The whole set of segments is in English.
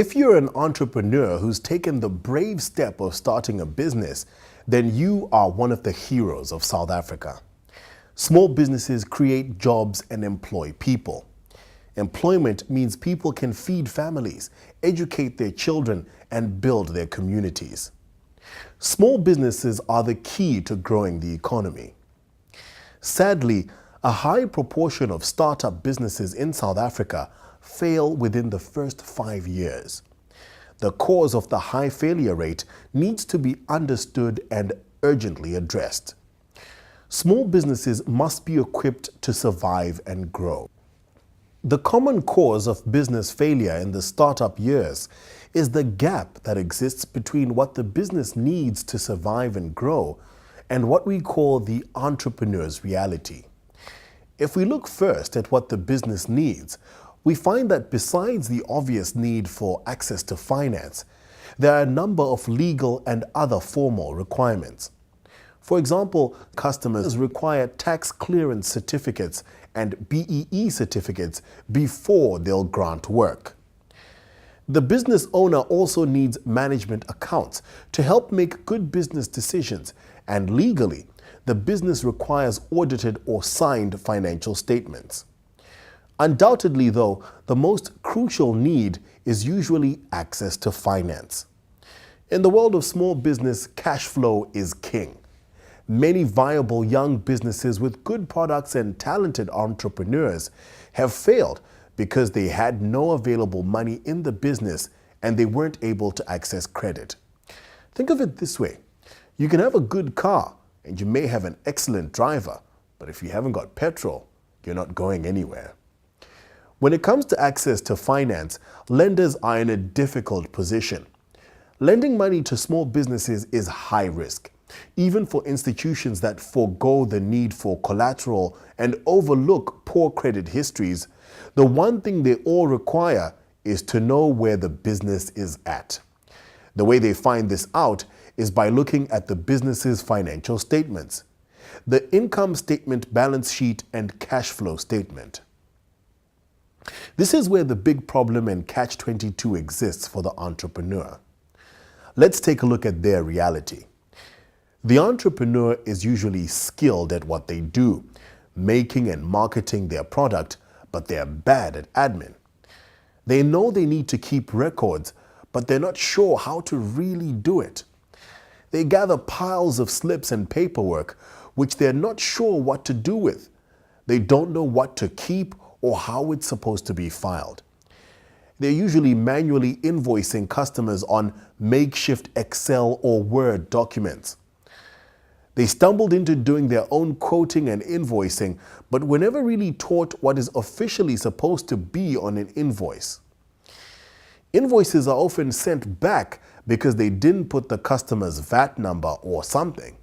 If you're an entrepreneur who's taken the brave step of starting a business, then you are one of the heroes of South Africa. Small businesses create jobs and employ people. Employment means people can feed families, educate their children, and build their communities. Small businesses are the key to growing the economy. Sadly, a high proportion of startup businesses in South Africa fail within the first 5 years. The cause of the high failure rate needs to be understood and urgently addressed. Small businesses must be equipped to survive and grow. The common cause of business failure in the startup years is the gap that exists between what the business needs to survive and grow and what we call the entrepreneur's reality. If we look first at what the business needs, we find that besides the obvious need for access to finance, there are a number of legal and other formal requirements. For example, customers require tax clearance certificates and BEE certificates before they'll grant work. The business owner also needs management accounts to help make good business decisions, and legally, the business requires audited or signed financial statements. Undoubtedly, though, the most crucial need is usually access to finance. In the world of small business, cash flow is king. Many viable young businesses with good products and talented entrepreneurs have failed because they had no available money in the business and they weren't able to access credit. Think of it this way. You can have a good car and you may have an excellent driver, but if you haven't got petrol, you're not going anywhere. When it comes to access to finance, lenders are in a difficult position. Lending money to small businesses is high risk. Even for institutions that forego the need for collateral and overlook poor credit histories, the one thing they all require is to know where the business is at. The way they find this out is by looking at the business's financial statements, the income statement, balance sheet, and cash flow statement. This is where the big problem and catch-22 exists for the entrepreneur. Let's take a look at their reality. The entrepreneur is usually skilled at what they do, making and marketing their product, but they're bad at admin. They know they need to keep records, but they're not sure how to really do it. They gather piles of slips and paperwork, which they're not sure what to do with. They don't know what to keep or how it's supposed to be filed. They're usually manually invoicing customers on makeshift Excel or Word documents. They stumbled into doing their own quoting and invoicing, but were never really taught what is officially supposed to be on an invoice. Invoices are often sent back because they didn't put the customer's VAT number or something.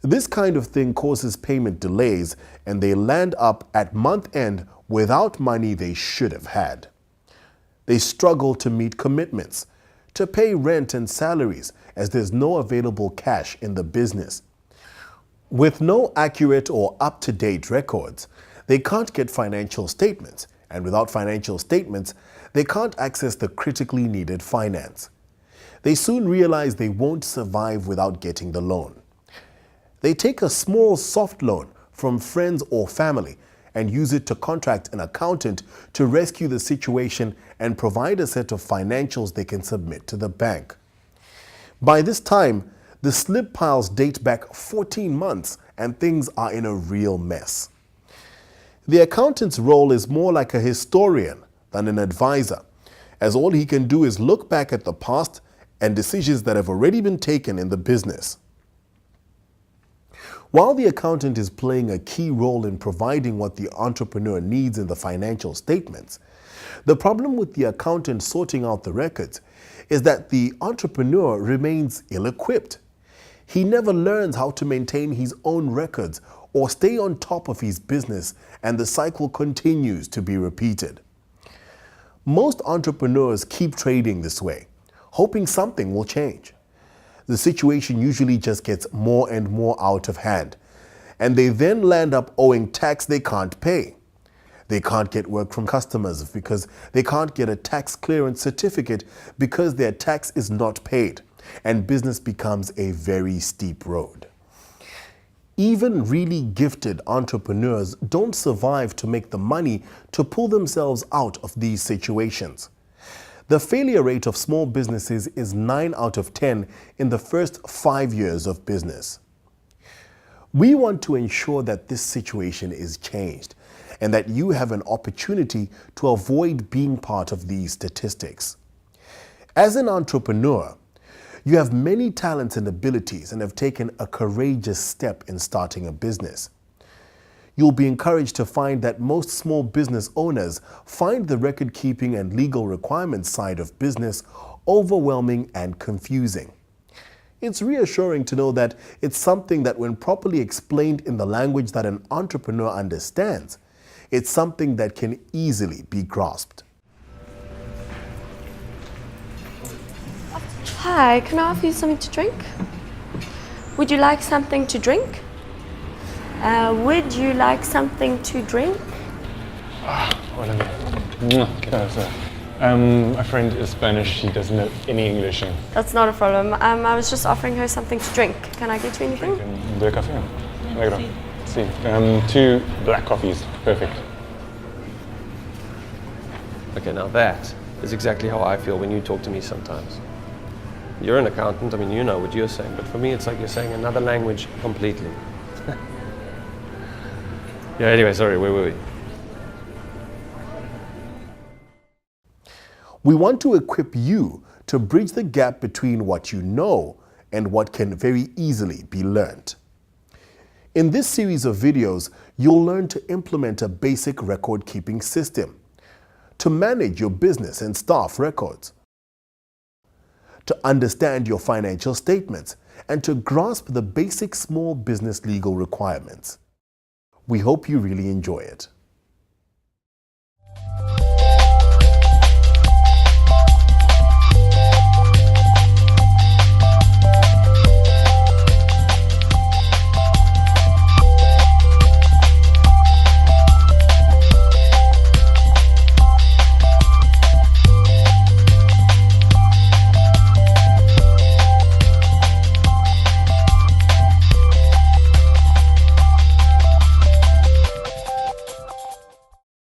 This kind of thing causes payment delays, and they land up at month end without money they should have had. They struggle to meet commitments, to pay rent and salaries, as there's no available cash in the business. With no accurate or up-to-date records, they can't get financial statements, and without financial statements, they can't access the critically needed finance. They soon realize they won't survive without getting the loan. They take a small soft loan from friends or family and use it to contract an accountant to rescue the situation and provide a set of financials they can submit to the bank. By this time, the slip piles date back 14 months and things are in a real mess. The accountant's role is more like a historian than an advisor, as all he can do is look back at the past and decisions that have already been taken in the business. While the accountant is playing a key role in providing what the entrepreneur needs in the financial statements, the problem with the accountant sorting out the records is that the entrepreneur remains ill-equipped. He never learns how to maintain his own records or stay on top of his business, and the cycle continues to be repeated. Most entrepreneurs keep trading this way, hoping something will change. The situation usually just gets more and more out of hand, and they then land up owing tax they can't pay. They can't get work from customers because they can't get a tax clearance certificate because their tax is not paid, and business becomes a very steep road. Even really gifted entrepreneurs don't survive to make the money to pull themselves out of these situations. The failure rate of small businesses is 9 out of 10 in the first 5 years of business. We want to ensure that this situation is changed and that you have an opportunity to avoid being part of these statistics. As an entrepreneur, you have many talents and abilities and have taken a courageous step in starting a business. You'll be encouraged to find that most small business owners find the record-keeping and legal requirements side of business overwhelming and confusing. It's reassuring to know that it's something that, when properly explained in the language that an entrepreneur understands, it's something that can easily be grasped. Hi, can I offer you something to drink? Would you like something to drink? Would you like something to drink? Hola, ¿qué tal, sir? My friend is Spanish, she doesn't know any English. That's not a problem. I was just offering her something to drink. Can I get you anything? ¿De café? Negro. Sí. 2 black coffees. Perfect. Okay, now that is exactly how I feel when you talk to me sometimes. You're an accountant, I mean, you know what you're saying, but for me it's like you're saying another language completely. Yeah, anyway, sorry, where were we? We want to equip you to bridge the gap between what you know and what can very easily be learned. In this series of videos, you'll learn to implement a basic record-keeping system, to manage your business and staff records, to understand your financial statements, and to grasp the basic small business legal requirements. We hope you really enjoy it.